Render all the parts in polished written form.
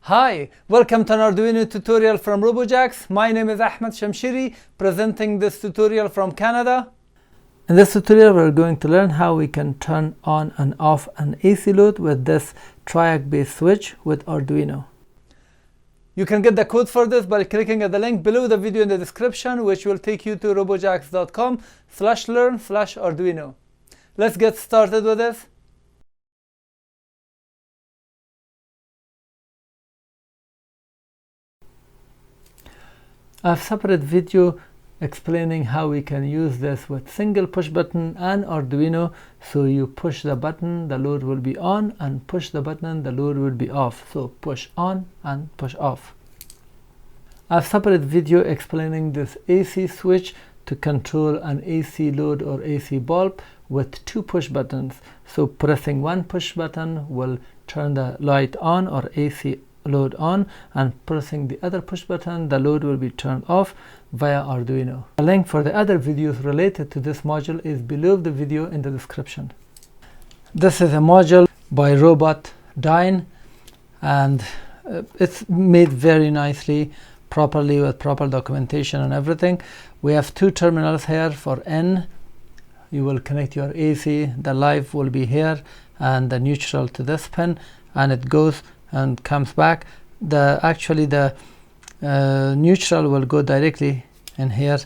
Hi, welcome to an Arduino tutorial from Robojax. My name is Ahmad Shamshiri, presenting this tutorial from Canada. In this tutorial, we're going to learn how we can turn on and off an AC load with this Triac based switch with Arduino. You can get the code for this by clicking at the link below the video in the description, which will take you to robojax.com/learn/Arduino. Let's get started with this. I have a separate video explaining how we can use this with single push button and Arduino. So you push the button, the load will be on, and push the button, the load will be off. So push on and push off. I have a separate video explaining this AC switch to control an AC load or AC bulb with two push buttons. So pressing one push button will turn the light on or AC load on, and pressing the other push button, the load will be turned off via Arduino. A link for the other videos related to this module is below the video in the description. This is a module by RobotDyn, and it's made very nicely, properly, with proper documentation and everything. We have two terminals here. For N, you will connect your AC, the live will be here, and the neutral to this pin, and it goes and comes back. The neutral will go directly in here.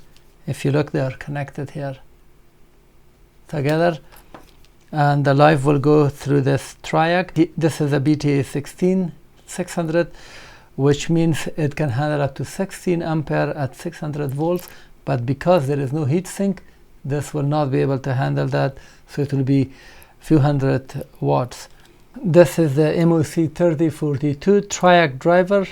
If you look, they are connected here together, and the live will go through this Triac. This is a BTA16600, which means it can handle up to 16 ampere at 600 volts, but because there is no heatsink, this will not be able to handle that, so it will be few hundred watts. This is the MOC3042 Triac driver,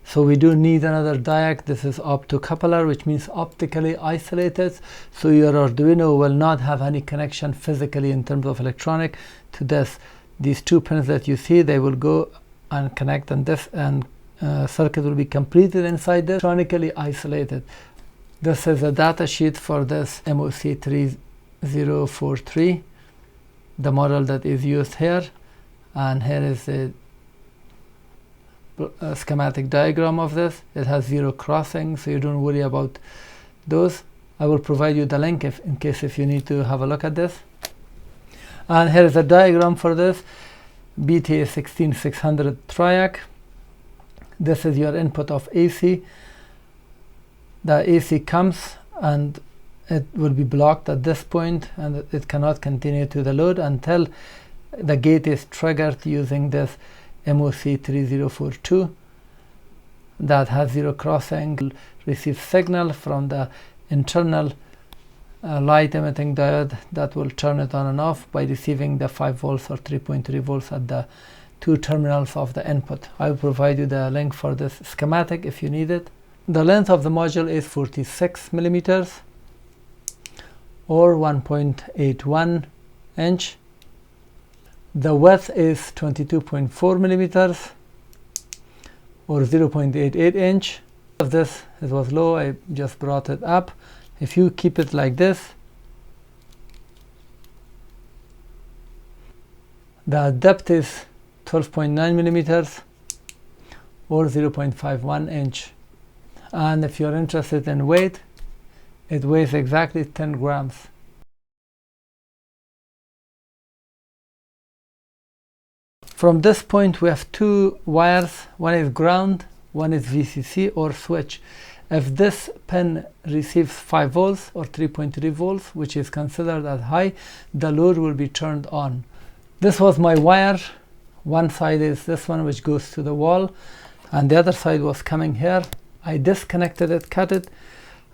so we do need another diac. This is optocoupler, which means optically isolated, so your Arduino will not have any connection physically in terms of electronic to this. These two pins that you see, they will go and connect, and this and circuit will be completed inside this, electronically isolated. This is a data sheet for this MOC3043, the model that is used here. And here is a schematic diagram of this. It has 0 crossings, so you don't worry about those. I will provide you the link in case if you need to have a look at this. And here is a diagram for this BTA16600 Triac. This is your input of AC. The AC comes and it will be blocked at this point, and it cannot continue to the load until the gate is triggered using this MOC3042 that has 0 crossing. Receives signal from the internal light emitting diode that will turn it on and off by receiving the 5 volts or 3.3 volts at the two terminals of the input. I will provide you the link for this schematic if you need it. The length of the module is 46 millimeters or 1.81 inch. The width is 22.4 millimeters or 0.88 inch. Of this, it was low, I just brought it up. If you keep it like this, the depth is 12.9 millimeters or 0.51 inch. And if you're interested in weight, it weighs exactly 10 grams. From this point, we have two wires. One is ground, one is VCC or switch. If this pin receives 5 volts or 3.3 volts, which is considered as high, the load will be turned on. This was my wire. One side is this one, which goes to the wall, and the other side was coming here. I disconnected it, cut it,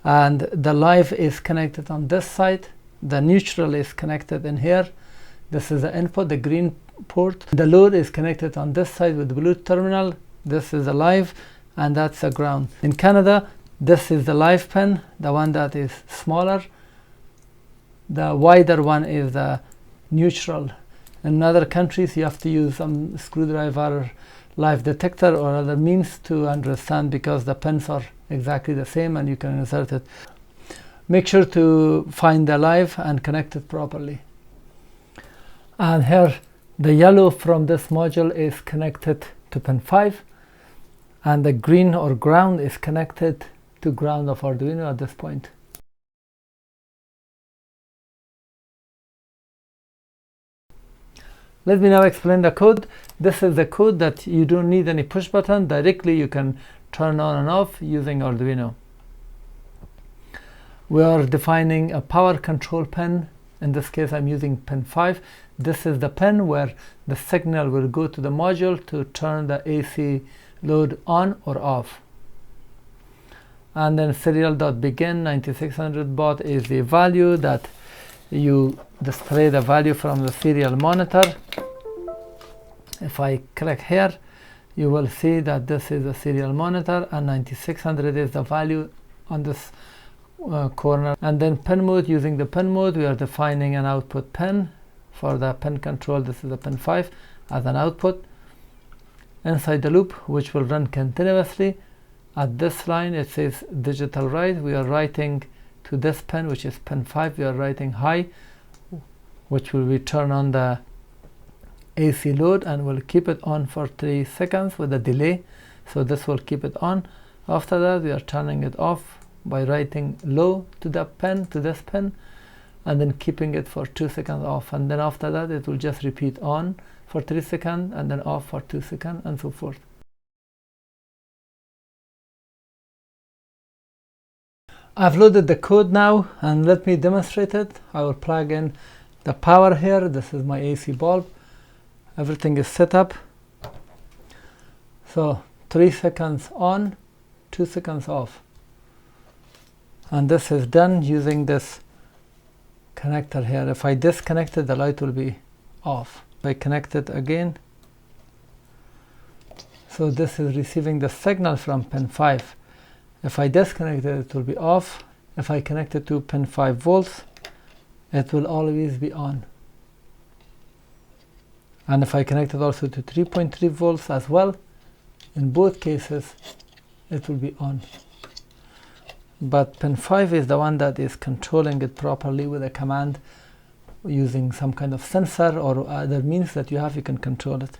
and the live is connected on this side. The neutral is connected in here. This is the input, the green port. The load is connected on this side with the blue terminal. This is the live, and that's the ground. In Canada, this is the live pin, the one that is smaller. The wider one is the neutral. In other countries, you have to use some screwdriver, live detector, or other means to understand, because the pins are exactly the same and you can insert it. Make sure to find the live and connect it properly. And here The yellow from this module is connected to pin 5. and the green or ground is connected to ground of Arduino at this point. Let me now explain the code. This is the code that you don't need any push button. Directly you can turn on and off using Arduino. We are defining a power control pin. In this case I'm using pin 5. This is the pin where the signal will go to the module to turn the AC load on or off. And then serial.begin 9600 baud is the value that you display the value from the serial monitor. If I click here, you will see that this is a serial monitor and 9600 is the value on this corner. And then pin mode, using the pin mode we are defining an output pin for the pin control. This is the pin 5 as an output inside the loop, which will run continuously. At this line it says digital write. We are writing to this pin, which is pin 5. We are writing high, which will be turn on the AC load, and we'll keep it on for 3 seconds with a delay, so this will keep it on. After that we are turning it off by writing low to the pin, to this pin, and then keeping it for 2 seconds off, and then after that it will just repeat on for 3 seconds and then off for 2 seconds and so forth. I've loaded the code now, and let me demonstrate it. I will plug in the power here. This is my AC bulb. Everything is set up. So 3 seconds on, 2 seconds off. And this is done using this connector here. If I disconnect it, the light will be off. If I connect it again, so this is receiving the signal from pin 5. If I disconnect it, it will be off. If I connect it to pin 5 volts, it will always be on. And if I connect it also to 3.3 volts as well, in both cases it will be on. But pin 5 is the one that is controlling it properly with a command using some kind of sensor or other means that you have, you can control it.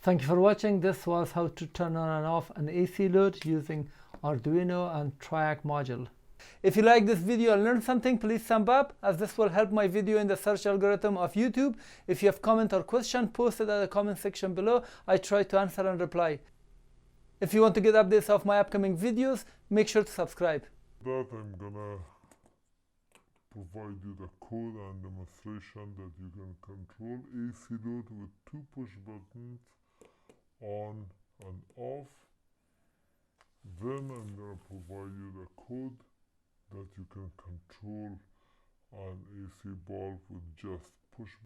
Thank you for watching. This was how to turn on and off an AC load using Arduino and Triac module. If you like this video and learned something, please thumb up, as this will help my video in the search algorithm of YouTube. If you have comment or question, post it at the comment section below. I try to answer and reply. If you want to get updates of my upcoming videos, make sure to subscribe. That I'm gonna provide you the code and demonstration that you can control AC load with 2 push buttons, on and off. Then I'm gonna provide you the code that you can control an AC bulb with just push